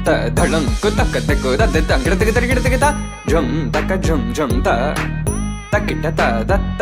ತ ಧಡಂ ಕುತಕ್ಕ ತೆಕ್ಕು ದತ್ತ ಗಿಡತಗ ತರಗಿಡತಗ ತ ಝುಮ್ ತಕ ಝುಮ್ ಝುಮ್ ತ తక్కిట దత్త.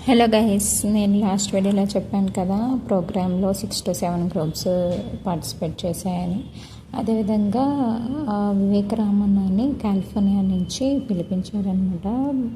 హలో గైస్, నేను లాస్ట్ వీడియోలో చెప్పాను కదా ప్రోగ్రాంలో 6 to 7 గ్రూప్స్ పార్టిసిపేట్ చేశాయని. అదేవిధంగా వివేక్ రామన్ అని కాలిఫోర్నియా నుంచి పిలిపించారనమాట,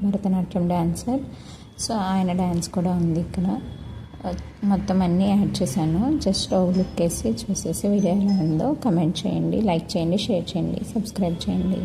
భరతనాట్యం డాన్సర్. సో ఆయన డ్యాన్స్ కూడా ఉంది ఇక్కడ. మొత్తం అన్నీ యాడ్ చేశాను. జస్ట్ ఓ లుక్ వేసి చూసేసి వీడియో ఎలా ఉందో కమెంట్ చేయండి, లైక్ చేయండి, షేర్ చేయండి, సబ్స్క్రైబ్ చేయండి.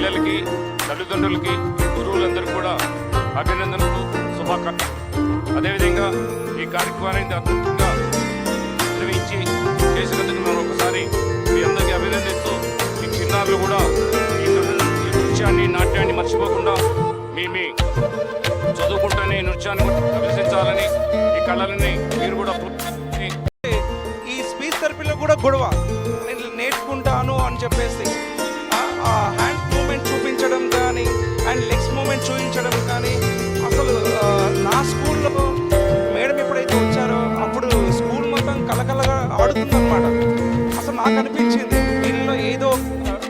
పిల్లలకి, తల్లిదండ్రులకి, గురువులందరికీ కూడా అభినందనలు, శుభాకాంక్షలు. అదేవిధంగా ఈ కార్యక్రమాన్ని అద్భుతంగా నిర్వహించి చేసినందుకు మనం ఒకసారి మీ అందరికీ అభినందిస్తూ ఈ చిన్నారులు కూడా ఈ నృత్యాన్ని, నాట్యాన్ని మర్చిపోకుండా మీ చదువుకుంటూనే నృత్యాన్ని అభ్యసించాలని, ఈ కళలని మీరు కూడా ఈ స్పీచ్ థెరపీలో కూడా గొడవ నేను నేర్చుకుంటాను అని చెప్పేసి హ్యాండ్ మూమెంట్ చూపించడం కానీ అండ్ లెగ్స్ మూమెంట్ చూపించడం కానీ అసలు నా స్కూల్లో మేడం ఎప్పుడైతే వచ్చారో అప్పుడు స్కూల్ మొత్తం కలకలగా ఆడుతుందన్నమాట. అసలు నాకు అనిపించింది వీళ్ళలో ఏదో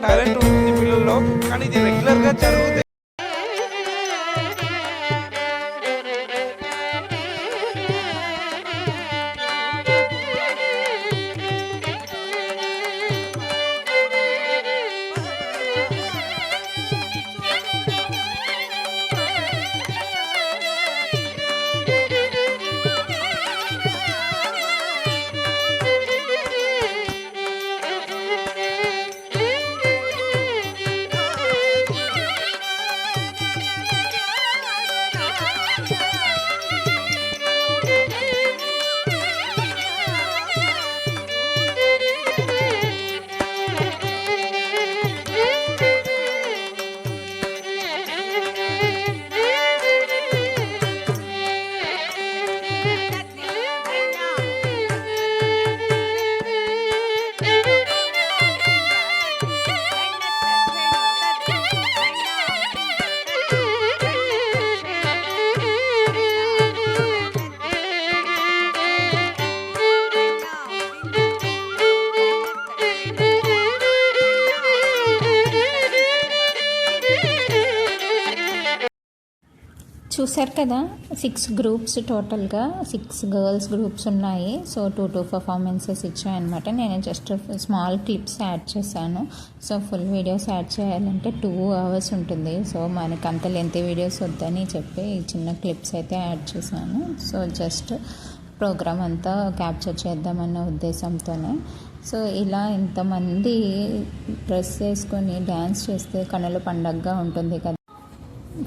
టాలెంట్ ఉంది పిల్లల్లో, కానీ ఇది రెగ్యులర్గా జరుగుతుంది. చూసారు కదా 6 గ్రూప్స్ టోటల్గా 6 గర్ల్స్ గ్రూప్స్ ఉన్నాయి. సో 2 పర్ఫార్మెన్సెస్ ఇచ్చాయన్నమాట. నేను జస్ట్ స్మాల్ క్లిప్స్ యాడ్ చేశాను. సో ఫుల్ వీడియోస్ యాడ్ చేయాలంటే 2 hours ఉంటుంది. సో మనకి అంత లెంత్ వీడియోస్ వద్దని చెప్పి చిన్న క్లిప్స్ అయితే యాడ్ చేశాను. సో జస్ట్ ప్రోగ్రామ్ అంతా క్యాప్చర్ చేద్దామన్న ఉద్దేశంతోనే. సో ఇలా ఇంతమంది డ్రెస్ వేసుకొని డ్యాన్స్ చేస్తే కనుల పండగగా ఉంటుంది కదా.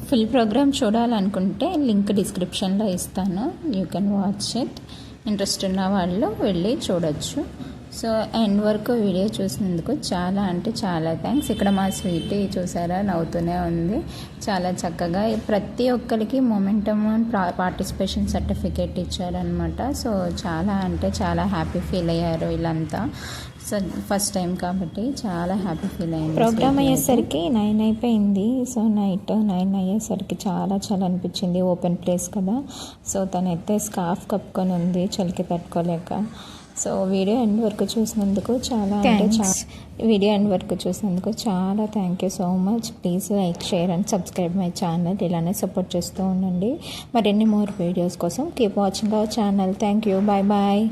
ఫుల్ ప్రోగ్రామ్ చూడాలనుకుంటే లింక్ డిస్క్రిప్షన్లో ఇస్తాను. You can watch it. Interest ఉన్న వాళ్ళు వెళ్ళి చూడొచ్చు. సో ఎండ్ వరకు వీడియో చూసినందుకు చాలా అంటే చాలా థ్యాంక్స్. ఇక్కడ మా స్వీట్ చూసారా నవ్వుతూనే ఉంది. చాలా చక్కగా ప్రతి ఒక్కరికి మొమెంటమ్ పార్టిసిపేషన్ సర్టిఫికేట్ ఇచ్చారనమాట. సో చాలా అంటే చాలా హ్యాపీ ఫీల్ అయ్యారు వీళ్ళంతా. సో ఫస్ట్ టైం కాబట్టి చాలా హ్యాపీ ఫీల్ అయింది. ప్రోగ్రామ్ అయ్యేసరికి 9 అయిపోయింది. సో నైట్ 9 అయ్యేసరికి చాలా చలి అనిపించింది. ఓపెన్ ప్లేస్ కదా. సో తనైతే స్కార్ఫ్ కప్పుకొని ఉంది చలికి తట్టుకోలేక. సో వీడియో ఎండ్ వరకు చూసినందుకు చాలా చాలా thank you so much. Please like, share and subscribe my channel. ఇలానే సపోర్ట్ చేస్తూ ఉండండి. మరిన్ని మోర్ వీడియోస్ కోసం keep watching our channel. Thank you. Bye bye.